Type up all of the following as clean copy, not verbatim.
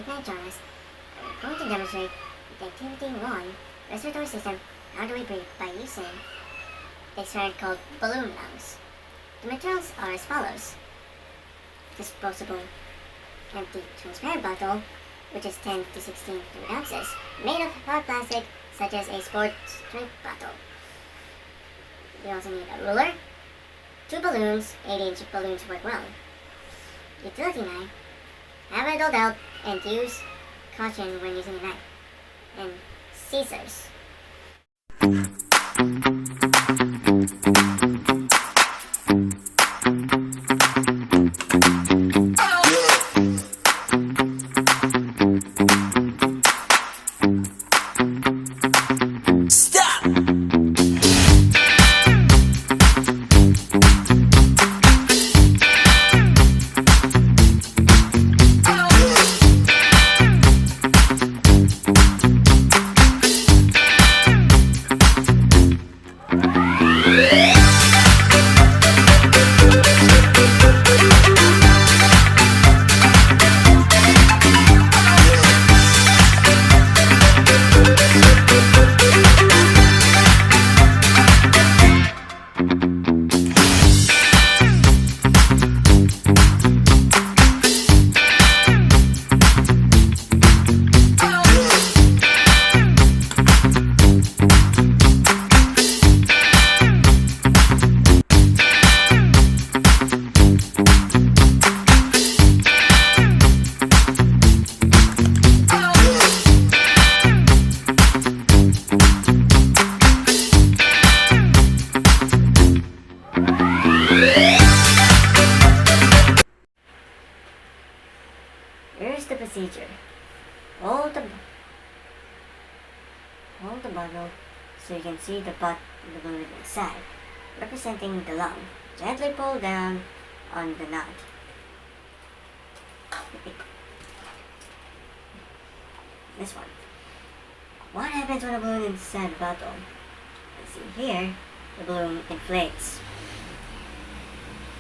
If you can join us, we're going to demonstrate the activity 1, respiratory system, how do we breathe by using the experiment called balloon lungs. The materials are as follows. Disposable empty transparent bottle, which is 10 to 16 fluid ounces, made of hard plastic such as a sports drink bottle. We also need a ruler, 2 balloons, 8-inch balloons work well. Utility knife, have it doled out and use caution when using a knife, and scissors. Here's the procedure. Hold the bottle so you can see the balloon inside, representing the lung. Gently pull down on the knot. This one. What happens when a balloon is inside the bottle? Let's see here, the balloon inflates.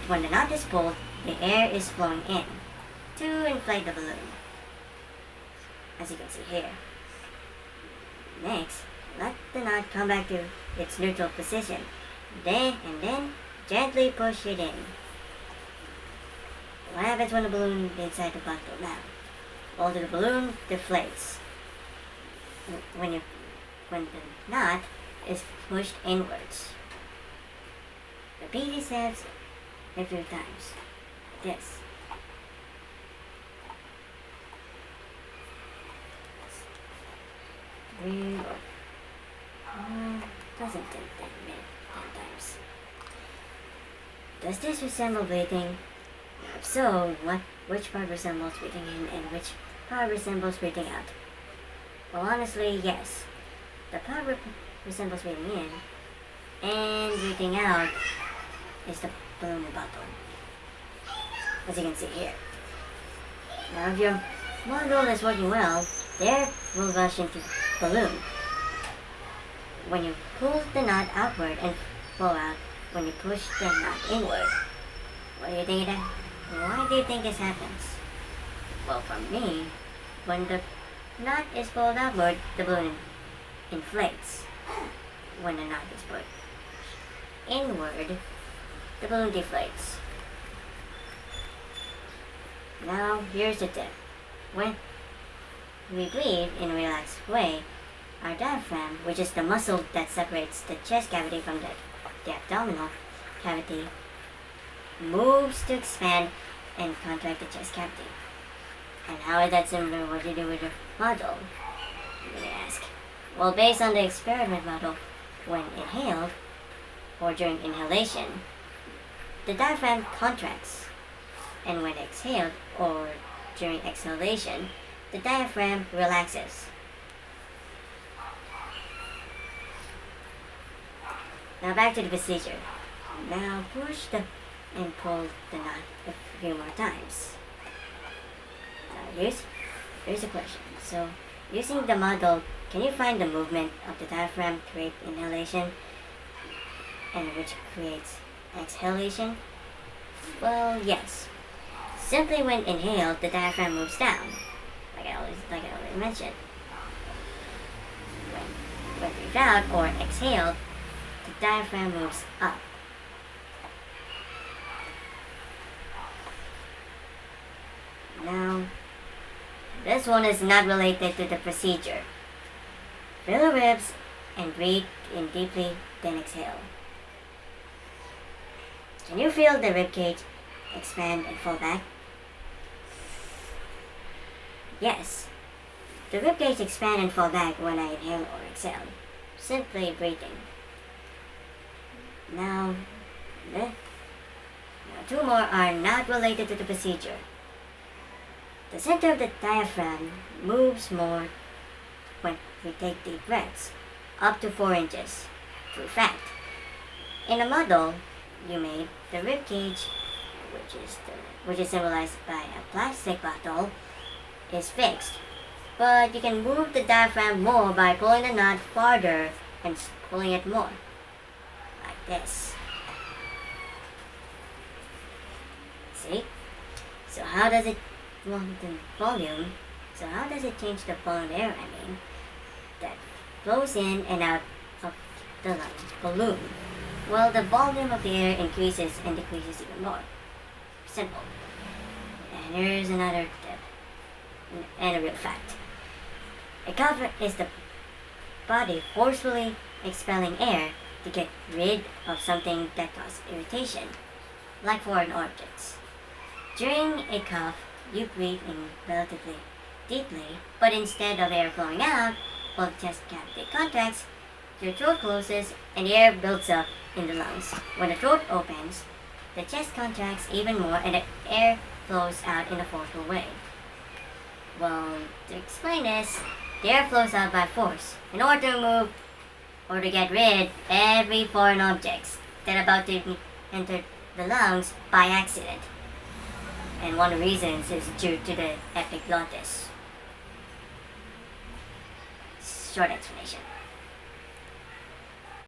When the knot is pulled, the air is flowing in to inflate the balloon, as you can see here. Next, let the knot come back to its neutral position. Then gently push it in. What happens when the balloon is inside the bottle now? Well, the balloon deflates when the knot is pushed inwards. Repeat these steps a few times. This. Doesn't take 10 times. Does this resemble breathing? If so, which part resembles breathing in and which part resembles breathing out? Well, honestly, yes. The part resembles breathing in, and breathing out is the balloon bottle, as you can see here. Now, if your model is working well, the air will rush into the balloon when you pull the knot outward and flow out when you push the knot inward. Why do you think this happens? Well, for me, when the knot is pulled outward, the balloon inflates. When the knot is pulled inward, the balloon deflates. Now, here's the tip. When we breathe in a relaxed way, our diaphragm, which is the muscle that separates the chest cavity from the abdominal cavity, moves to expand and contract the chest cavity. And how is that similar to what you do with your model, you may ask? Well, based on the experiment model, when inhaled or during inhalation, the diaphragm contracts, and when exhaled or during exhalation, the diaphragm relaxes. Now back to the procedure. Now push and pull the knot a few more times. Now here's a question. So, using the model, can you find the movement of the diaphragm create inhalation and which creates exhalation? Well, yes. Simply when inhaled, the diaphragm moves down, like I like I already mentioned. When breathed out or exhaled, the diaphragm moves up. Now, this one is not related to the procedure. Fill the ribs and breathe in deeply, then exhale. Can you feel the ribcage expand and fall back? Yes. The ribcage expand and fall back when I inhale or exhale. Simply breathing. Now, two more are not related to the procedure. The center of the diaphragm moves more when we take deep breaths, up to 4 inches. True fact. In a model you made, the ribcage, which is symbolized by a plastic bottle, is fixed. But you can move the diaphragm more by pulling the knot farther and pulling it more. Like this. See? So how does it volume? So how does it change the volume of air, that flows in and out of the lung balloon? Well, the volume of the air increases and decreases even more. Simple. And here's another tip and a real fact. A cough is the body forcefully expelling air to get rid of something that causes irritation, like foreign objects. During a cough, you breathe in relatively deeply, but instead of air flowing out, while the chest cavity contracts, your throat closes and air builds up in the lungs. When the throat opens, the chest contracts even more and the air flows out in a forceful way. Well, to explain this, the air flows out by force in order to remove or to get rid of every foreign objects that are about to enter the lungs by accident. And one of the reasons is due to the epiglottis. Short explanation.